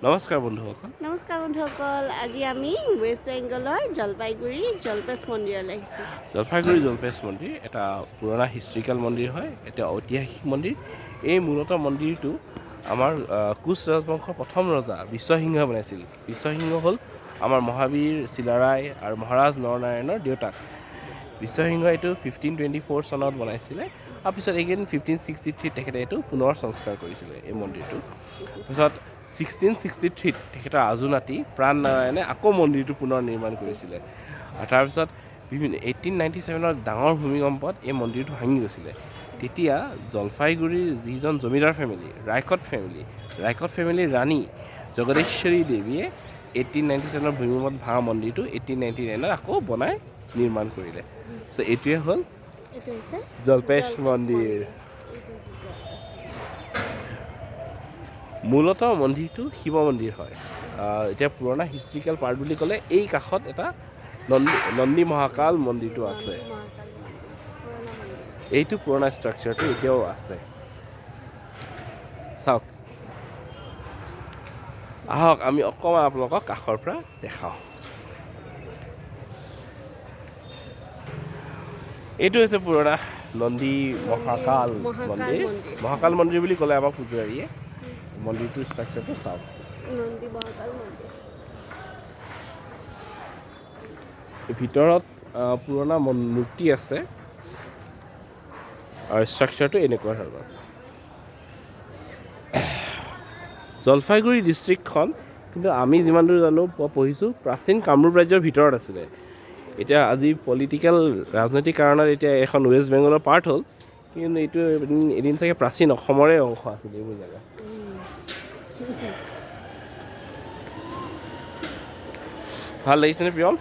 নমস্কাৰ বন্ধুসকল। নমস্কাৰ বন্ধুসকল, আজি আমি ৱেষ্ট বেংগলৰ জলপাইগুৰি জলপেশ মন্দিৰলৈ আহিছোঁ। জলপাইগুৰি জলপেশ মন্দিৰ এটা পুৰণা হিষ্ট্ৰিকেল মন্দিৰ হয়, এটা ঐতিহাসিক মন্দিৰ। এই মূলতঃ মন্দিৰটো আমাৰ কোচ ৰাজবংশৰ প্ৰথম ৰজা বিশ্বসিংহই বনাইছিল। বিশ্বসিংহ হ'ল আমাৰ মহাবীৰ চিলাৰায় আৰু মহাৰাজ নৰনাৰায়ণৰ দেউতাক। বিশ্বসিংহই এইটো 1524 চনত বনাইছিলে, আৰু পিছত এইকেইদিন 1563 তেখেতে এইটো পুনৰ সংস্কাৰ কৰিছিলে এই মন্দিৰটো। পিছত 1663 তেখেতৰ আজুনাতি প্ৰাণ নাৰায়ণে আকৌ মন্দিৰটো পুনৰ নিৰ্মাণ কৰিছিলে। আৰু তাৰপিছত 1897 ডাঙৰ ভূমিকম্পত এই মন্দিৰটো ভাঙি গৈছিলে। তেতিয়া জলপাইগুৰিৰ যিজন জমিদাৰ ফেমিলি ৰাইকট ফেমিলিৰ ৰাণী জগদেশ্বৰী দেৱীয়ে 1897 ভূমিকম্পত ভাঙা মন্দিৰটো 1899 আকৌ বনাই নিৰ্মাণ কৰিলে। চ' এইটোৱে হ'ল জলপেশ মন্দিৰ। মূলতঃ মন্দিৰটো শিৱ মন্দিৰ হয়। এতিয়া পুৰণা হিষ্ট্ৰিকেল পাৰ্ট বুলি ক'লে এই কাষত এটা নন্দী মহাকাল মন্দিৰটো আছে। এইটো পুৰণা ষ্ট্ৰাকচাৰটো এতিয়াও আছে। চাওক, আহক আমি অকণমান আপোনালোকক কাষৰ পৰা দেখাওঁ। এইটো হৈছে পুৰণা নন্দী মহাকাল মন্দিৰ। মহাকাল মন্দিৰ বুলি ক'লে আমাৰ পূজাৰীয়ে মন্দিৰটোৰ ষ্ট্ৰাকচাৰটো চাওক। ভিতৰত পুৰণা মূৰ্তি আছে আৰু ষ্ট্ৰাকচাৰটো এনেকুৱা ধৰণৰ। জলপাইগুৰি ডিষ্ট্ৰিক্টখন কিন্তু আমি যিমান দূৰ জানো পঢ়িছোঁ প্ৰাচীন কামৰূপ ৰাজ্যৰ ভিতৰত আছিলে। এতিয়া আজি পলিটিকেল ৰাজনৈতিক কাৰণত এতিয়া এখন ৱেষ্ট বেংগলৰ পাৰ্ট হ'ল, কিন্তু এইটো এদিন চাগে প্ৰাচীন অসমৰে অংশ আছিলে এইবোৰ জেগা। ভাল লাগিছেনে প্ৰিয়ম?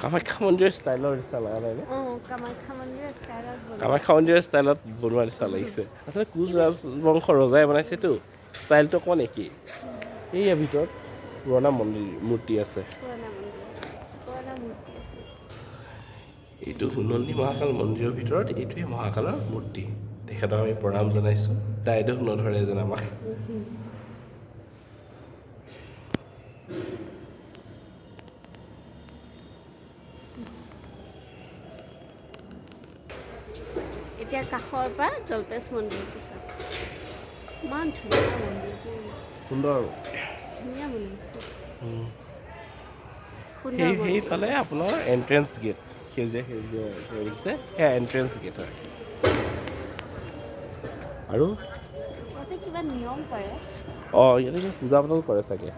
কামাখ্যা মন্দিৰৰ ষ্টাইলৰ নিচিনা লগা নাই নে? কামাখ্যা মন্দিৰৰ ষ্টাইলত বনোৱা নিচিনা লাগিছে। আচলতে কোচ ৰাজবংশৰ ৰজাই বনাইছেতো, ষ্টাইলটো অকণ একেই। এইয়া ভিতৰত পুৰণা মূৰ্তি আছে। এইটো নন্দী মহাকাল মন্দিৰৰ ভিতৰত এইটোৱে মহাকালৰ মূৰ্তি। তেখেতক আমি প্ৰণাম জনাইছোঁ। দায়িত্ব নধৰে যেন আমাক। এতিয়া কাষৰ পৰা জলপেশ মন্দিৰ, ইমান ধুনীয়া মন্দিৰ, সুন্দৰ বনাইছে। সেইফালে আপোনাৰ এণ্ট্ৰেঞ্চ গেট, সেউজীয়া দেখিছে, সেয়া এণ্ট্ৰেঞ্চ গেট হয়। আৰু ইয়াতে কিবা নিয়ম কৰে। ইয়াতে কিবা পূজা পাতল কৰে চাগে।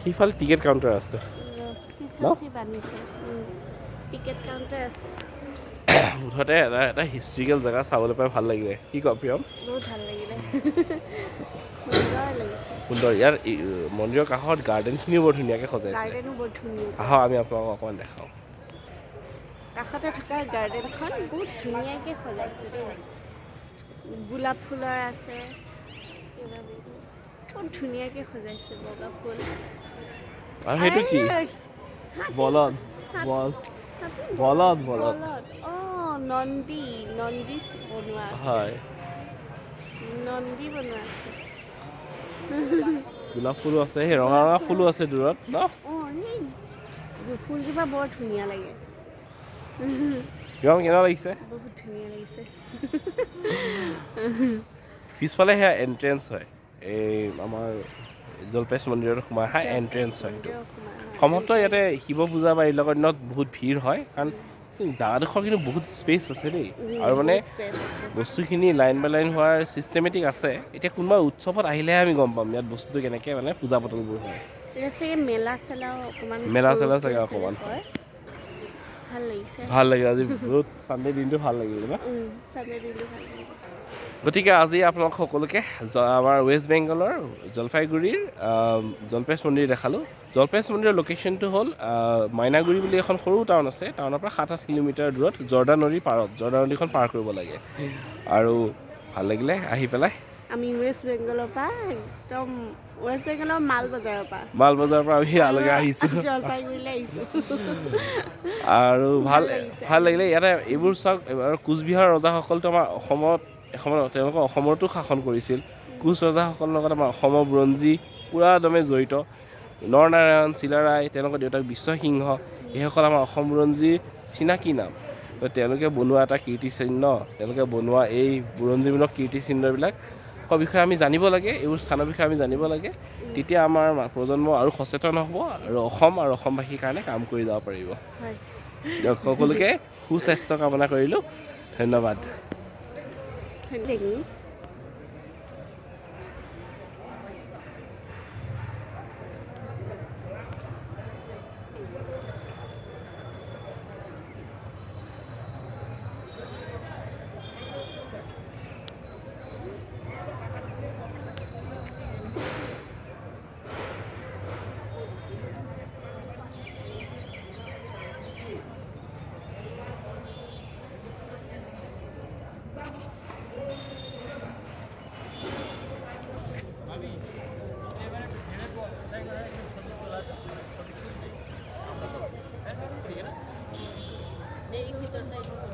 সিফালে টিকেট কাউণ্টাৰ আছে। টিকেট কাউণ্টাৰ আছে। মুঠতে এটা হিষ্ট্ৰিকেল জেগা চাবলৈ পাই ভাল লাগিলে। কি কয় প্ৰিয়ম? বহুত ভাল লাগিলে। সুন্দৰ। ইয়াৰ মন্দিৰৰ কাষত গাৰ্ডেনখিনিও বৰ ধুনীয়াকৈ সজাইছে। আহক আমি আপোনালোকক অকণমান দেখাওঁ। কাষতে থকা গাৰ্ডেনখন বহুত ধুনীয়াকৈ সজাইছে দেই। গোলাপ ফুলৰ আছে, বহুত ধুনীয়াকৈ সজাইছে বগা ফুল। আৰু সেইটো কি? বলদ। নন্দী বনোৱা হয়। নন্দী বনোৱা আছে। গোলাপ ফুলো আছে, সেই ৰঙা ৰঙা ফুলো আছে দূৰত ন? সেই ফুলজোপা বৰ ধুনীয়া লাগে। কেনেকুৱা লাগিছে? বহুত ধুনীয়া লাগিছে। পিছফালে সেয়া এণ্ট্ৰেঞ্চ হয়, এই আমাৰ জলপেশ মন্দিৰত সোমাই অহা এণ্ট্ৰেঞ্চ হয় এইটো। সম্ভৱতঃ ইয়াতে শিৱ পূজা বা এইবিলাকৰ দিনত বহুত ভিৰ হয়, কাৰণ জেগাডোখৰ কিন্তু বহুত স্পেচ আছে দেই। আৰু মানে বস্তুখিনি লাইন বাই লাইন হোৱাৰ চিষ্টেমেটিক আছে। এতিয়া কোনোবা উৎসৱত আহিলেহে আমি গম পাম ইয়াত বস্তুটো কেনেকৈ মানে পূজা পাতলবোৰ হয়। মেলা চেলা চাগে অকণমান হয়। ভাল লাগিল আজি বহুত চানডে দিনটো ভাল লাগিল ন? গতিকে আজি আপোনালোক সকলোকে আমাৰ ৱেষ্ট বেংগলৰ জলপাইগুৰিৰ জলপেশ মন্দিৰ দেখালোঁ। জলপেশ মন্দিৰৰ লোকেশ্যনটো হ'ল মাইনাগুৰি বুলি এখন সৰু টাউন আছে। টাউনৰ পৰা 7-8 কিলোমিটাৰ দূৰত জৰ্দা নদীৰ পাৰত। জৰ্দা নদীখন পাৰ কৰিব লাগে। আৰু ভাল লাগিলে আহি পেলাই। আমি ৱেষ্ট বেংগলৰ পৰা একদম ৱেষ্ট বেংগলৰ মালবজাৰৰ পৰা মালবজাৰৰ পৰা আমি ইয়ালৈকে আহিছোঁ জলপাইগুৰিলৈ আহিছোঁ আৰু ভাল লাগিছে। ভাল লাগিলে ইয়াতে এইবোৰ চাওক আৰু কোচবিহাৰ ৰজাসকলতো আমাৰ অসমত এসময়ত তেওঁলোকে অসমতো শাসন কৰিছিল কোচ ৰজাসকলৰ লগত আমাৰ অসমৰ বুৰঞ্জী পূৰা একদমে জড়িত নৰনাৰায়ণ চিলাৰায় তেওঁলোকৰ দেউতাক বিশ্বসিংহ এইসকল আমাৰ অসম বুৰঞ্জীৰ চিনাকি নাম তো তেওঁলোকে বনোৱা এটা কীৰ্তিচিহ্ন তেওঁলোকে বনোৱা এই বুৰঞ্জীমূলক কীৰ্তিচিহ্নবিলাক বিষয়ে আমি জানিব লাগে এইবোৰ স্থানৰ বিষয়ে আমি জানিব লাগে তেতিয়া আমাৰ প্ৰজন্ম আৰু সচেতন হ'ব আৰু অসম আৰু অসমবাসীৰ কাৰণে কাম কৰি যাব পাৰিব হয় দিয়ক সকলোকে সুস্বাস্থ্য কামনা কৰিলোঁ ধন্যবাদ ভিতৰটাই